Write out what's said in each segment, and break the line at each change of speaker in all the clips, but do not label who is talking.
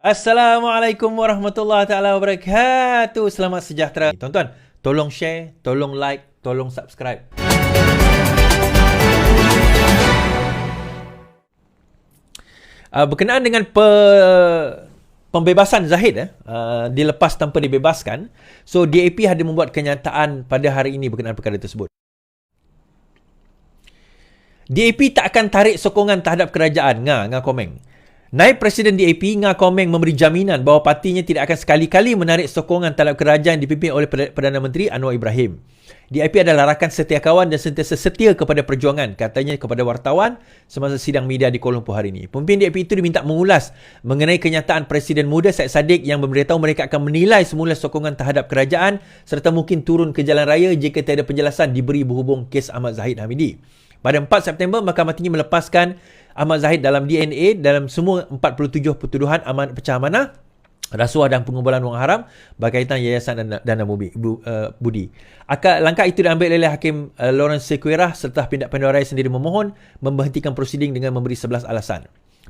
Assalamualaikum warahmatullahi taala wabarakatuh. Selamat sejahtera. Tuan-tuan, tolong share, tolong like, tolong subscribe. Berkenaan dengan pembebasan Zahid, dilepas tanpa dibebaskan. So DAP ada membuat kenyataan pada hari ini berkenaan perkara tersebut. DAP tak akan tarik sokongan terhadap kerajaan. Ngah Komeng. Naib Presiden DAP Ngah Komeng memberi jaminan bahawa partinya tidak akan sekali-kali menarik sokongan terhadap kerajaan dipimpin oleh Perdana Menteri Anwar Ibrahim. DAP adalah rakan setia kawan dan sentiasa setia kepada perjuangan, katanya kepada wartawan semasa sidang media di Kuala Lumpur hari ini. Pemimpin DAP itu diminta mengulas mengenai kenyataan Presiden muda Syed Saddiq yang memberitahu mereka akan menilai semula sokongan terhadap kerajaan serta mungkin turun ke jalan raya jika tiada penjelasan diberi berhubung kes Ahmad Zahid Hamidi. Pada 4 September, Mahkamah Tinggi melepaskan Ahmad Zahid dalam DNA dalam semua 47 pertuduhan pecah amanah, rasuah dan pengumpulan wang haram berkaitan yayasan dan dana budi. Langkah itu diambil oleh Hakim Lawrence Sequeira setelah pihak Panduan sendiri memohon memberhentikan prosiding dengan memberi 11 alasan.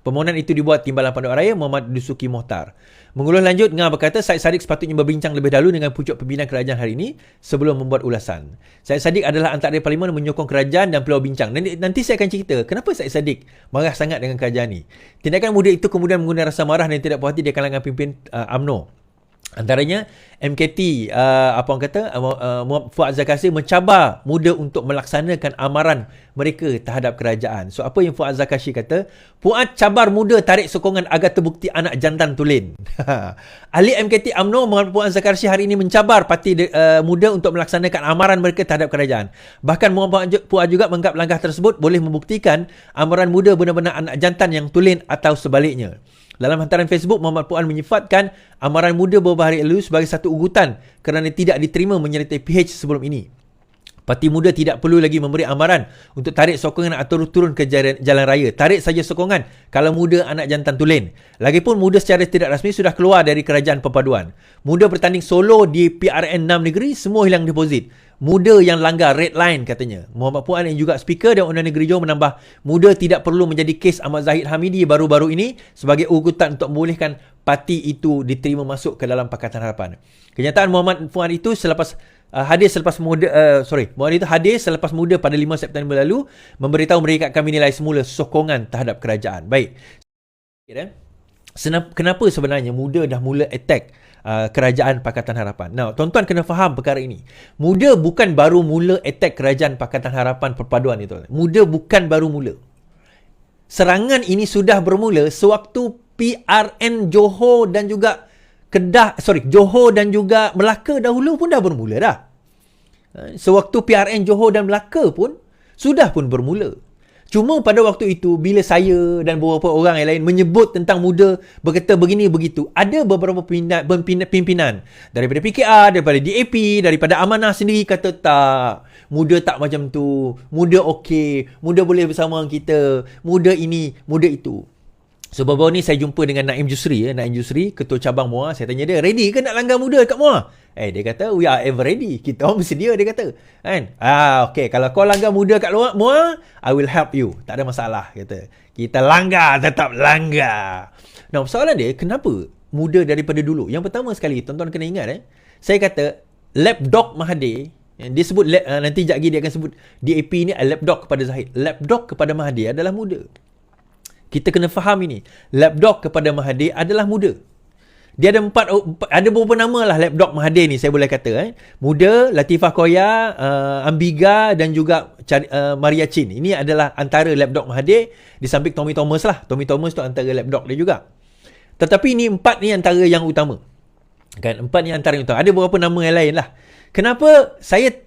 Permohonan itu dibuat Timbalan Panduan Raya Muhammad Dusuki Mohtar. Mengulur lanjut, Ngah berkata Syed Saddiq sepatutnya berbincang lebih dahulu dengan pucuk pimpinan kerajaan hari ini sebelum membuat ulasan. Syed Saddiq adalah antara parlimen menyokong kerajaan dan Pulau Bincang. Nanti saya akan cerita kenapa Syed Saddiq marah sangat dengan kerajaan ini. Tindakan muda itu kemudian menggunakan rasa marah dan tidak puas hati di kalangan pimpin UMNO. Antaranya MKT Fuad Zakassi mencabar muda untuk melaksanakan amaran mereka terhadap kerajaan. So apa yang Fuad Zakassi kata? Fuad cabar muda tarik sokongan agar terbukti anak jantan tulen. Ahli MKT UMNO Muhammad Fuad Zakassi hari ini mencabar parti muda untuk melaksanakan amaran mereka terhadap kerajaan. Bahkan Muhammad Fuad juga menganggap langkah tersebut boleh membuktikan amaran muda benar-benar anak jantan yang tulen atau sebaliknya. Dalam hantaran Facebook, Muhammad Puan menyifatkan amaran muda beberapa hari lalu sebagai satu ugutan kerana tidak diterima menyertai PH sebelum ini. Parti muda tidak perlu lagi memberi amaran untuk tarik sokongan atau turun ke jalan raya. Tarik saja sokongan kalau muda anak jantan tulen. Lagipun muda secara tidak rasmi sudah keluar dari kerajaan perpaduan. Muda bertanding solo di PRN 6 negeri, semua hilang deposit. Muda yang langgar red line, katanya. Muhammad Puan yang juga speaker dan Undang Negeri Johor menambah, muda tidak perlu menjadi kes Ahmad Zahid Hamidi baru-baru ini sebagai ugutan untuk membolehkan parti itu diterima masuk ke dalam Pakatan Harapan. Kenyataan Muhammad Puan itu hadir selepas muda pada 5 September lalu memberitahu mereka akan menilai semula sokongan terhadap kerajaan. Baik. Kenapa sebenarnya muda dah mula attack kerajaan Pakatan Harapan? Now, tuan-tuan kena faham perkara ini. Muda bukan baru mula attack kerajaan Pakatan Harapan Perpaduan itu. Muda bukan baru mula. Serangan ini sudah bermula sewaktu PRN Johor dan juga Johor dan juga Melaka dahulu pun dah bermula dah. Sewaktu PRN Johor dan Melaka pun sudah pun bermula. Cuma pada waktu itu, bila saya dan beberapa orang yang lain menyebut tentang muda, berkata begini begitu, ada beberapa pimpinan daripada PKR, daripada DAP, daripada Amanah sendiri kata tak, muda tak macam tu, muda okey, muda boleh bersama kita, muda ini, muda itu. So baru-baru ni saya jumpa dengan Naim Jusri, Ketua Cabang MUA. Saya tanya dia, ready ke nak langgar muda kat MUA? Dia kata, we are ever ready. Kita orang bersedia, dia kata. Kan? Okay, kalau kau langgar muda kat luar MUA, I will help you. Tak ada masalah, kata. Kita langgar, tetap langgar. Nah, soalan dia, kenapa muda daripada dulu? Yang pertama sekali, tuan-tuan kena ingat, saya kata, lapdog Mahathir, dia sebut, nanti sekejap lagi dia akan sebut, DAP ni lapdog kepada Zahid. Lapdog kepada Mahathir adalah muda. Kita kena faham ini. Lapdog kepada Mahathir adalah muda. Dia ada beberapa nama lah lapdog Mahathir ni, saya boleh kata. Muda, Latifah Koya, Ambiga dan juga Maria Chin. Ini adalah antara lapdog Mahathir. Di samping Tommy Thomas lah. Tommy Thomas tu antara lapdog dia juga. Tetapi ni 4 ni antara yang utama. Kan? 4 ni antara yang utama. Ada beberapa nama yang lain lah. Kenapa saya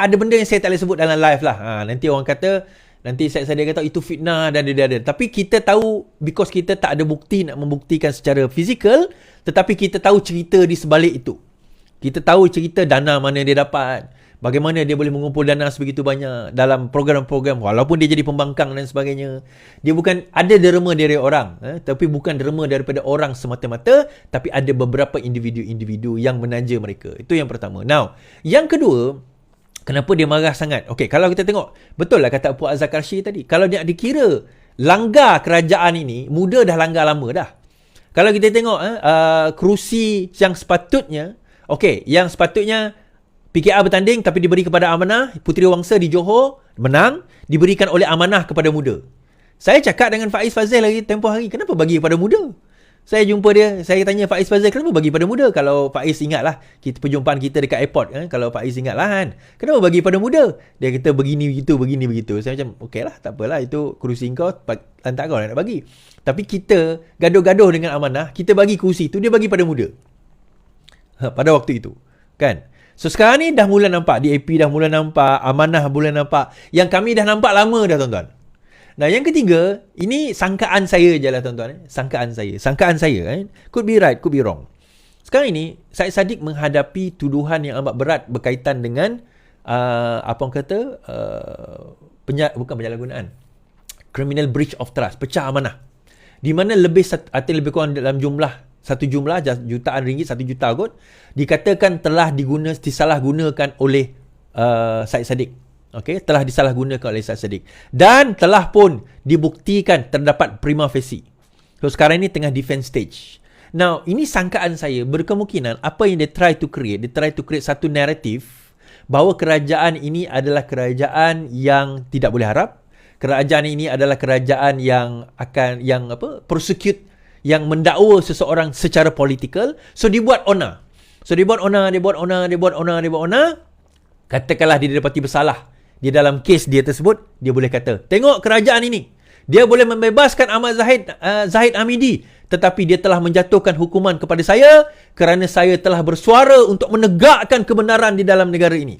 ada benda yang saya tak boleh sebut dalam live lah. Nanti orang kata, nanti saya kata itu fitnah dan ada. Tapi kita tahu, because kita tak ada bukti nak membuktikan secara fizikal, tetapi kita tahu cerita di sebalik itu. Kita tahu cerita dana mana dia dapat, bagaimana dia boleh mengumpul dana sebegitu banyak dalam program-program, walaupun dia jadi pembangkang dan sebagainya. Dia bukan ada derma dari orang, tapi bukan derma daripada orang semata-mata, tapi ada beberapa individu-individu yang menanja mereka. Itu yang pertama. Now, yang kedua, kenapa dia marah sangat? Okey, kalau kita tengok, betul lah kata Puan Zakassi tadi. Kalau dia dikira langgar kerajaan ini, muda dah langgar lama dah. Kalau kita tengok kerusi yang sepatutnya, yang sepatutnya PKR bertanding tapi diberi kepada Amanah, Puteri Wangsa di Johor menang, diberikan oleh Amanah kepada Muda. Saya cakap dengan Faiz Fazil lagi tempoh hari, kenapa bagi kepada Muda? Saya jumpa dia, saya tanya Faiz Fazil, kenapa bagi pada Muda? Kalau Faiz ingatlah perjumpaan kita dekat airport kan, kalau Faiz ingatlah kan, kenapa bagi pada Muda? Dia kata begini begitu. Saya macam okeylah, tak apalah, itu kerusi kau, lantak kau nak bagi. Tapi kita gaduh-gaduh dengan Amanah, kita bagi kerusi tu, dia bagi pada Muda. Pada waktu itu, kan? So sekarang ni dah mula nampak, DAP dah mula nampak, Amanah mula nampak, yang kami dah nampak lama dah tuan-tuan. Nah, yang ketiga, ini sangkaan saya je lah tuan-tuan. Sangkaan saya kan. Could be right, could be wrong. Sekarang ini, Syed Saddiq menghadapi tuduhan yang amat berat berkaitan dengan bukan penyalahgunaan, criminal breach of trust, pecah amanah. Di mana lebih kurang dalam satu jumlah jutaan ringgit, 1 juta kot, dikatakan telah disalahgunakan oleh Syed Saddiq. Telah disalahgunakan oleh Syed Saddiq dan telah pun dibuktikan terdapat prima facie. So sekarang ini tengah defense stage. Now, ini sangkaan saya, berkemungkinan apa yang they try to create satu naratif bahawa kerajaan ini adalah kerajaan yang tidak boleh harap. Kerajaan ini adalah kerajaan yang persecute, yang mendakwa seseorang secara politikal. So dibuat ona. Katakanlah dia didapati bersalah di dalam kes dia tersebut, dia boleh kata, tengok kerajaan ini, dia boleh membebaskan Ahmad Zahid Hamidi, tetapi dia telah menjatuhkan hukuman kepada saya kerana saya telah bersuara untuk menegakkan kebenaran di dalam negara ini.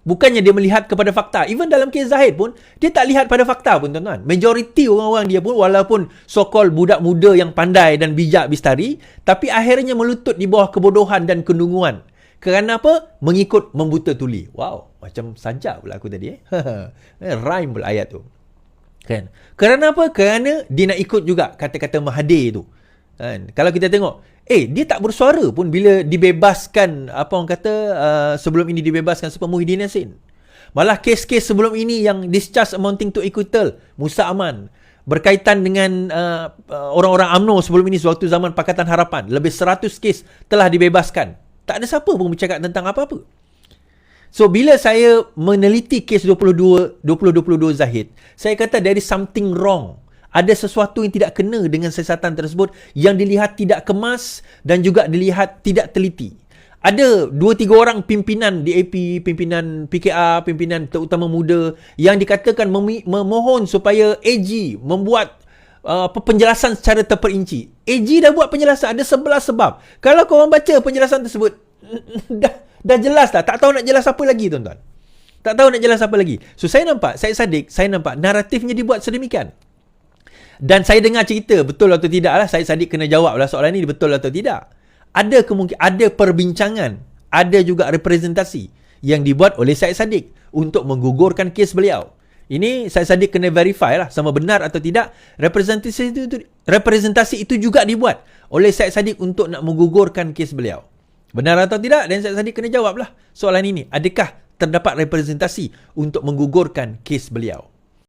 Bukannya dia melihat kepada fakta. Even dalam kes Zahid pun, dia tak lihat pada fakta pun tuan-tuan. Majoriti orang-orang dia pun, walaupun so-called budak muda yang pandai dan bijak bistari, tapi akhirnya melutut di bawah kebodohan dan kedunguan. Kerana apa? Mengikut membuta tuli. Wow, macam sajak pula aku tadi. Rhyme pula ayat tu. Kan? Kerana apa? Kerana dia nak ikut juga kata-kata Mahathir tu. Kan? Kalau kita tengok, dia tak bersuara pun bila dibebaskan, sebelum ini dibebaskan Super Muhyiddin Yassin. Malah kes-kes sebelum ini yang discharge amounting to acquittal, Musa Aman, berkaitan dengan orang-orang UMNO sebelum ini sewaktu zaman Pakatan Harapan, lebih 100 kes telah dibebaskan. Tak ada siapa pun bercakap tentang apa-apa. So, bila saya meneliti kes 2022 Zahid, saya kata there is something wrong. Ada sesuatu yang tidak kena dengan siasatan tersebut yang dilihat tidak kemas dan juga dilihat tidak teliti. Ada 2-3 orang pimpinan DAP, pimpinan PKR, pimpinan terutama muda yang dikatakan memohon supaya AG membuat penjelasan secara terperinci. AG dah buat penjelasan, ada 11 sebab. Kalau korang baca penjelasan tersebut, dah jelas dah. Tak tahu nak jelas apa lagi, tuan-tuan. Tak tahu nak jelas apa lagi. So, saya nampak, Syed Saddiq, naratifnya dibuat sedemikian. Dan saya dengar cerita, betul atau tidak lah, Syed Saddiq kena jawab lah soalan ni, betul atau tidak. Ada perbincangan, ada juga representasi yang dibuat oleh Syed Saddiq untuk menggugurkan kes beliau. Ini Syed Saddiq kena verify lah sama benar atau tidak. Representasi itu juga dibuat oleh Syed Saddiq untuk nak menggugurkan kes beliau. Benar atau tidak? Dan Syed Saddiq kena jawab lah soalan ini. Adakah terdapat representasi untuk menggugurkan kes beliau?